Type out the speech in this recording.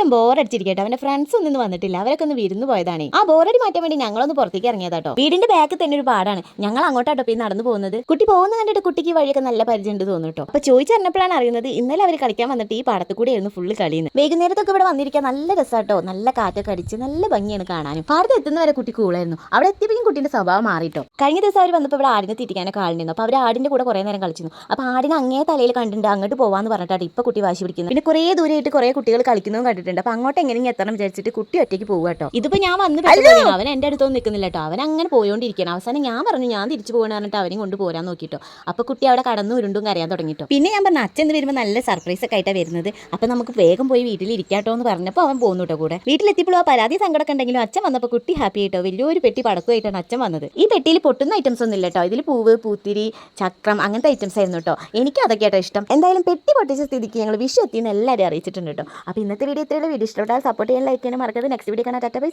അച്ചേട്ടൻ ബോറടിച്ചിരിക്കട്ടെ, അവന്റെ ഫ്രണ്ട്സ് ഒന്നും വന്നിട്ടില്ല, അവരൊക്കെ ഒന്ന് വിരുന്ന് പോയതാണ്. ആ ബോറടി മാറ്റാൻ വേണ്ടി ഞങ്ങളൊന്ന് പുറത്തേക്ക് ഇറങ്ങിയതാട്ടോ. വീടിന്റെ ബാക്കിൽ തന്നെ ഒരു പാടാണ്, ഞങ്ങൾ അങ്ങോട്ടാട്ടോ പോയി നടന്നു പോകുന്നത്. കുട്ടി പോകുന്ന കണ്ടിട്ട് കുട്ടിക്ക് വഴിയൊക്കെ നല്ല പരിചയമുണ്ട് തോന്നുട്ടോ. അപ്പൊ ചോദിച്ചറിഞ്ഞപ്പോഴാണ് അറിയുന്നത് ഇന്നലെ അവർ കളിക്കാൻ വന്നിട്ട് ഈ പാടത്ത് കൂടെ ആയിരുന്നു ഫുള്ള് കളിന്ന്. വൈകുന്നേരത്തൊക്കെ ഇവിടെ വന്നിരിക്കാൻ നല്ല രസാട്ടോ, നല്ല കാറ്റൊക്കെ അടിച്ച് നല്ല ഭംഗിയാണ് കാണാനും. പാടത്ത് എത്തുന്നവരെ കുട്ടി കൂളായിരുന്നു. അവിടെ എത്തിയപ്പോഴും കുട്ടിന്റെ സ്വഭാവം മാറിട്ടോ. കഴിഞ്ഞ ദിവസം അവർ വന്നപ്പോൾ ഇവിടെ ആടിനെ തിരിക്കാനൊക്കെ ആളിരുന്നു. അപ്പൊ അവർ ആടിന്റെ കൂടെ കുറെ നേരം കളിച്ചിരുന്നു. അപ്പൊ ആടിനെ അങ്ങേ തലയിൽ കണ്ടിട്ടുണ്ട്, അങ്ങോട്ട് പോവാന്ന് പറഞ്ഞിട്ടാണ് ഇപ്പൊ കുട്ടി വാശി പിടിക്കുന്നത്. പിന്നെ കുറേ ദൂരമായിട്ട് കുറെ കുട്ടികൾ കളിക്കുന്നതും കണ്ടിട്ടുണ്ട്. അപ്പൊ അങ്ങോട്ട് എങ്ങനെയും എത്തണം വിചാരിച്ചിട്ട് കുട്ടി ഒറ്റയ്ക്ക് പോകുക കേട്ടോ. ഇതിപ്പോ ഞാൻ വന്ന് അവൻ എന്റെ അടുത്തൊന്നും നിൽക്കുന്നില്ല കേട്ടോ, അവൻ അങ്ങനെ പോയോണ്ടിരിക്കണം. അവസാനം ഞാൻ പറഞ്ഞു ഞാൻ തിരിച്ചു പോകണമെന്ന് പറഞ്ഞിട്ട് അവനും കൊണ്ട് പോരാൻ നോക്കിട്ടോ. അപ്പൊ കുട്ടി അവിടെ കടന്നു ഉരുണ്ടും കരയാൻ തുടങ്ങിട്ടോ. പിന്നെ ഞാൻ പറഞ്ഞു അച്ഛൻ വരുമ്പോൾ നല്ല സർപ്രൈസ് ഒക്കെ ആയിട്ടാണ് വരുന്നത്, അപ്പൊ നമുക്ക് വേഗം പോയി വീട്ടിൽ ഇരിക്കാട്ടോ എന്ന് പറഞ്ഞപ്പോൾ അവൻ പോകുന്നു കേട്ടോ കൂടെ. വീട്ടിലെത്തിയപ്പോൾ ആ പരാതി സങ്കടമൊക്കെ ഉണ്ടെങ്കിലും അച്ഛൻ വന്നപ്പോൾ കുട്ടി ഹാപ്പി ആയിട്ടോ. വലിയൊരു പെട്ടി പടക്കുമായിട്ടാണ് അച്ഛൻ വന്നത്. ഈ പെട്ടിയിൽ പൊട്ടുന്ന ഐറ്റംസ് ഒന്നും ഇല്ല കേട്ടോ, ഇതിൽ പൂവ്, പൂത്തിരി, ചക്രം അങ്ങനത്തെ ഐറ്റംസ് ആയിരുന്നു കേട്ടോ. എനിക്ക് അതൊക്കെ ആട്ടോ ഇഷ്ടം. എന്തായാലും പെട്ടി പൊട്ടിച്ച സ്ഥിതിക്ക് ഞങ്ങൾ വിഷു എത്തിയെന്ന് എല്ലാവരും അറിയിച്ചിട്ടുണ്ട് കേട്ടോ. അപ്പോൾ ഇന്നത്തെ വീഡിയോ ഇത്രയുള്ള വീഡിയോ ഇഷ്ടപ്പെട്ടാൽ സപ്പോർട്ട് ചെയ്യാൻ, ലൈക്ക് ചെയ്യാൻ മറക്കാതെ. നെക്സ്റ്റ് വീഡിയോ കാണാൻ. Tata bye.